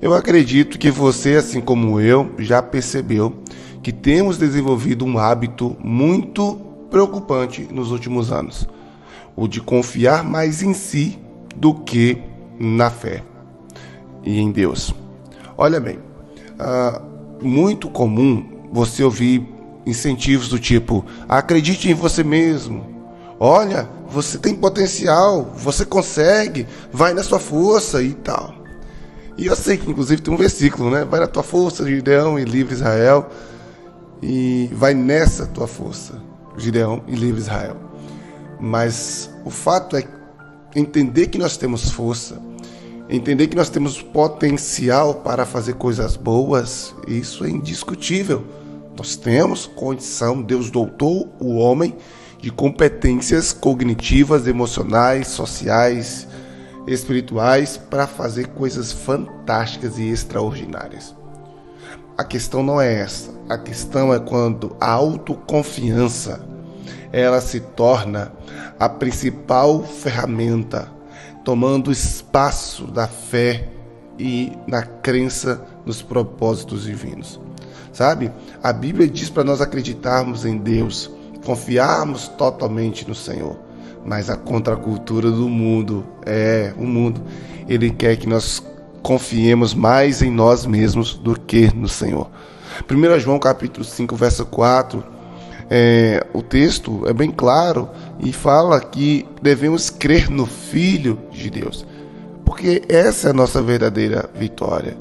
Eu acredito que você, assim como eu, já percebeu que temos desenvolvido um hábito muito preocupante nos últimos anos, o de confiar mais em si do que na fé e em Deus. Olha bem, muito comum você ouvir incentivos do tipo: acredite em você mesmo, olha, você tem potencial, você consegue, vai na sua força e tal. E eu sei que inclusive tem um versículo, né? Vai na tua força, Gideão, e livre Israel. E vai nessa tua força, Gideão, e livre Israel. Mas o fato é entender que nós temos força, entender que nós temos potencial para fazer coisas boas. Isso é indiscutível. Nós temos condição, Deus dotou o homem de competências cognitivas, emocionais, sociais, espirituais para fazer coisas fantásticas e extraordinárias. A questão não é essa. A questão é quando a autoconfiança ela se torna a principal ferramenta, tomando espaço da fé e na crença nos propósitos divinos. Sabe? A Bíblia diz para nós acreditarmos em Deus, confiarmos totalmente no Senhor. Mas a contracultura do mundo, o mundo, ele quer que nós confiemos mais em nós mesmos do que no Senhor. 1 João capítulo 5, verso 4, o texto é bem claro e fala que devemos crer no Filho de Deus, porque essa é a nossa verdadeira vitória.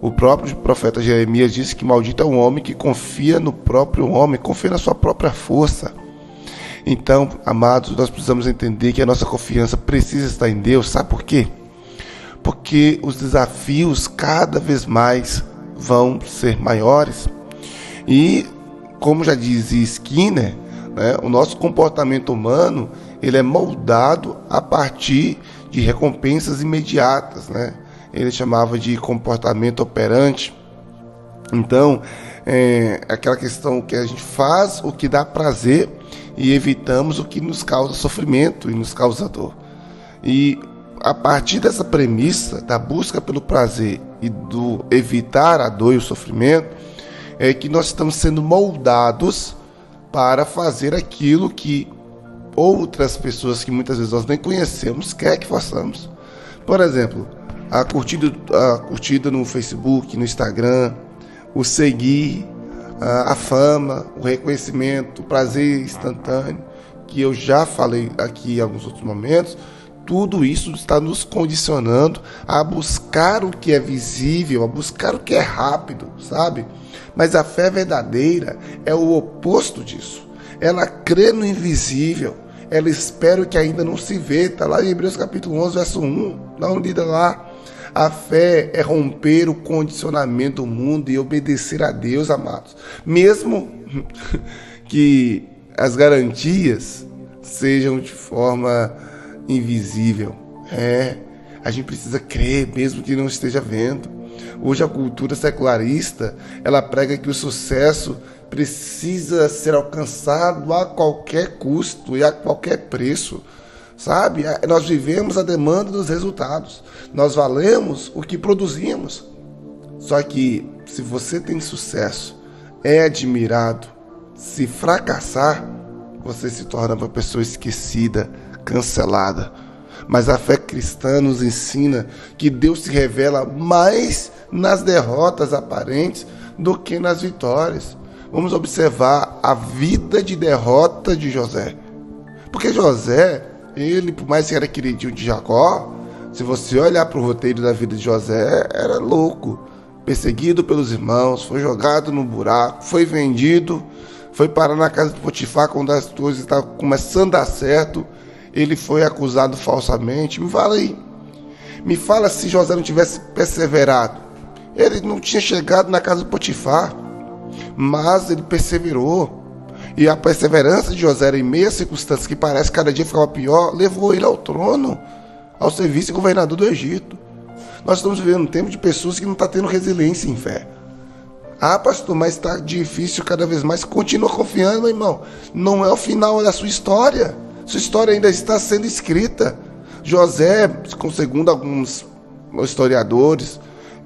O próprio profeta Jeremias disse que maldito é um homem que confia no próprio homem, confia na sua própria força. Então, amados, nós precisamos entender que a nossa confiança precisa estar em Deus. Sabe por quê? Porque os desafios cada vez mais vão ser maiores. E, como já dizia Skinner, né, o nosso comportamento humano ele é moldado a partir de recompensas imediatas, né? Ele chamava de comportamento operante. Então, aquela questão que a gente faz o que dá prazer e evitamos o que nos causa sofrimento e nos causa dor. E a partir dessa premissa da busca pelo prazer e do evitar a dor e o sofrimento, é que nós estamos sendo moldados para fazer aquilo que outras pessoas que muitas vezes nós nem conhecemos querem que façamos. Por exemplo, a curtida no Facebook, no Instagram, o seguir, a fama, o reconhecimento, o prazer instantâneo, que eu já falei aqui em alguns outros momentos. Tudo isso está nos condicionando a buscar o que é visível, a buscar o que é rápido, sabe? Mas a fé verdadeira é o oposto disso. Ela crê no invisível, ela espera o que ainda não se vê. Está lá em Hebreus capítulo 11, verso 1, dá uma lida lá. A fé é romper o condicionamento do mundo e obedecer a Deus, amados. Mesmo que as garantias sejam de forma invisível. A gente precisa crer, mesmo que não esteja vendo. Hoje a cultura secularista, ela prega que o sucesso precisa ser alcançado a qualquer custo e a qualquer preço. Sabe? Nós vivemos a demanda dos resultados. Nós valemos o que produzimos. Só que se você tem sucesso, é admirado, se fracassar, você se torna uma pessoa esquecida, cancelada. Mas a fé cristã nos ensina que Deus se revela mais nas derrotas aparentes do que nas vitórias. Vamos observar a vida de derrota de José. Porque José, ele, por mais que era queridinho de Jacó, se você olhar para o roteiro da vida de José, era louco. Perseguido pelos irmãos, foi jogado no buraco, foi vendido, foi parar na casa de Potifar quando as coisas estavam começando a dar certo. Ele foi acusado falsamente. Me fala aí. Me fala se José não tivesse perseverado. Ele não tinha chegado na casa de Potifar, mas ele perseverou. E a perseverança de José em meio a circunstâncias que parece que cada dia ficava pior, levou ele ao trono, ao ser vice-governador do Egito. Nós estamos vivendo um tempo de pessoas que não estão tendo resiliência em fé. Ah, pastor, mas está difícil cada vez mais. Continua confiando, meu irmão. Não é o final da sua história. Sua história ainda está sendo escrita. José, segundo alguns historiadores,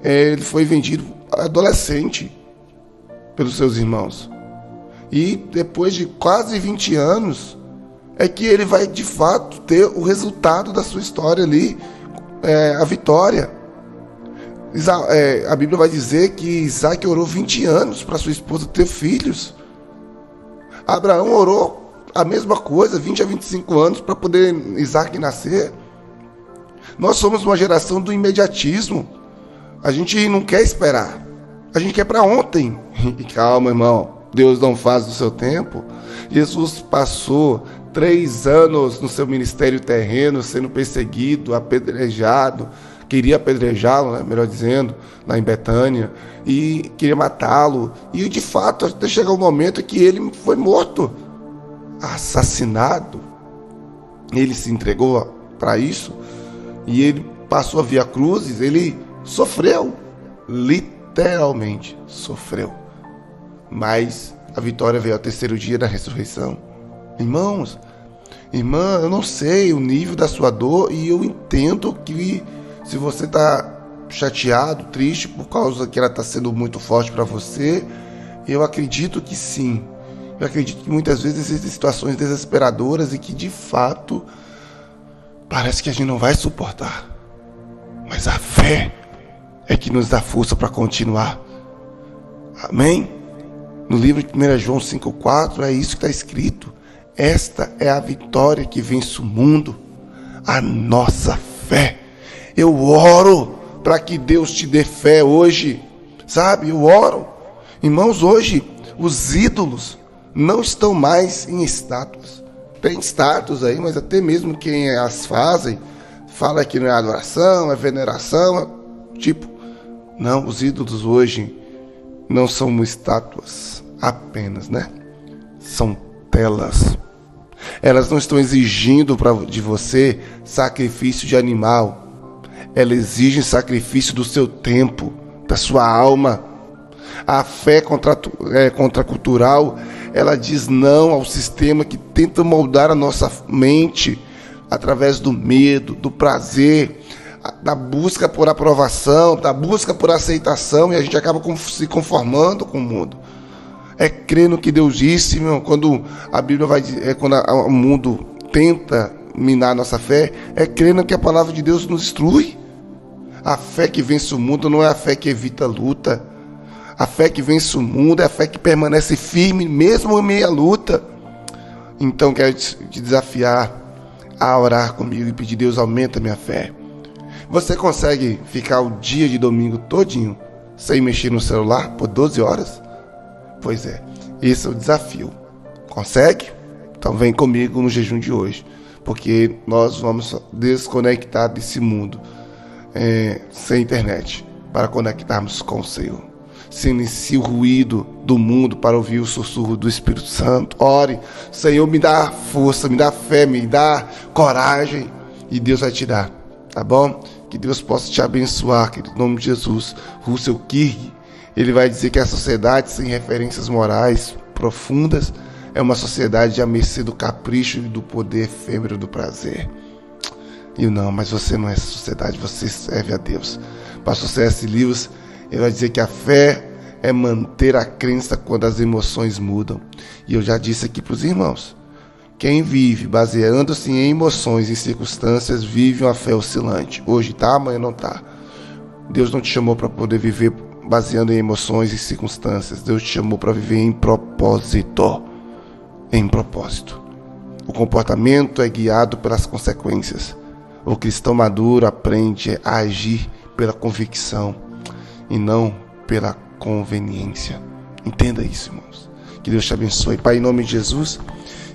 ele foi vendido adolescente pelos seus irmãos. E depois de quase 20 anos, é que ele vai de fato ter o resultado da sua história ali, a vitória. A Bíblia vai dizer que Isaac orou 20 anos para sua esposa ter filhos. Abraão orou a mesma coisa, 20 a 25 anos, para poder Isaac nascer. Nós somos uma geração do imediatismo. A gente não quer esperar. A gente quer para ontem. E calma, irmão. Deus não faz no seu tempo. Jesus passou 3 anos no seu ministério terreno, sendo perseguido, apedrejado. Queria apedrejá-lo, né? Melhor dizendo, lá em Betânia. E queria matá-lo. E de fato, até chegar o momento que ele foi morto, assassinado. Ele se entregou para isso. E ele passou a via cruzes. Ele sofreu. Literalmente sofreu. Mas a vitória veio ao 3º dia da ressurreição. Irmãos, irmã, eu não sei o nível da sua dor, e eu entendo que se você está chateado, triste por causa que ela está sendo muito forte para você, eu acredito que sim. Eu acredito que muitas vezes existem situações desesperadoras e que de fato parece que a gente não vai suportar. Mas a fé é que nos dá força para continuar. Amém? No livro de 1 João 5,4 é isso que está escrito. Esta é a vitória que vence o mundo, a nossa fé. Eu oro para que Deus te dê fé hoje, sabe? Eu oro. Irmãos, hoje os ídolos não estão mais em estátuas. Tem estátuas aí, mas até mesmo quem as fazem fala que não é adoração, é veneração, não, os ídolos hoje não são estátuas apenas, né? São telas. Elas não estão exigindo de você sacrifício de animal. Elas exigem sacrifício do seu tempo, da sua alma. A fé contracultural, ela diz não ao sistema que tenta moldar a nossa mente através do medo, do prazer, da busca por aprovação, da busca por aceitação, e a gente acaba se conformando com o mundo. É crer no que Deus disse, meu, quando a Bíblia vai dizer, quando o mundo tenta minar a nossa fé, é crer no que a palavra de Deus nos instrui. A fé que vence o mundo não é a fé que evita a luta. A fé que vence o mundo é a fé que permanece firme mesmo em meio à luta. Então quero te desafiar a orar comigo e pedir: Deus, aumenta a minha fé. Você consegue ficar o dia de domingo todinho sem mexer no celular por 12 horas? Pois é, esse é o desafio. Consegue? Então vem comigo no jejum de hoje, porque nós vamos desconectar desse mundo sem internet, para conectarmos com o Senhor. Silencie o ruído do mundo para ouvir o sussurro do Espírito Santo. Ore: Senhor, me dá força, me dá fé, me dá coragem, e Deus vai te dar, tá bom? Que Deus possa te abençoar, querido, em nome de Jesus. Russell Kirk, ele vai dizer que a sociedade sem referências morais profundas é uma sociedade à mercê do capricho e do poder efêmero do prazer. E não, mas você não é essa sociedade, você serve a Deus. Pastor C.S. Lewis, ele vai dizer que a fé é manter a crença quando as emoções mudam. E eu já disse aqui para os irmãos, quem vive baseando-se em emoções e circunstâncias vive uma fé oscilante. Hoje está, amanhã não está. Deus não te chamou para poder viver baseando em emoções e circunstâncias. Deus te chamou para viver em propósito. Em propósito. O comportamento é guiado pelas consequências. O cristão maduro aprende a agir pela convicção e não pela conveniência. Entenda isso, irmãos. Que Deus te abençoe. Pai, em nome de Jesus,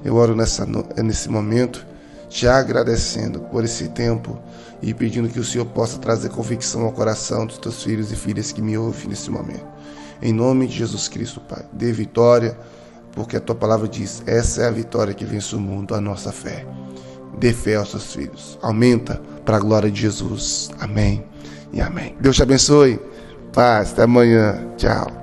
eu oro nesse momento, te agradecendo por esse tempo e pedindo que o Senhor possa trazer convicção ao coração dos teus filhos e filhas que me ouvem nesse momento. Em nome de Jesus Cristo, Pai, dê vitória, porque a tua palavra diz: essa é a vitória que vence o mundo, a nossa fé. Dê fé aos seus filhos. Aumenta para a glória de Jesus. Amém e amém. Deus te abençoe. Paz. Até amanhã. Tchau.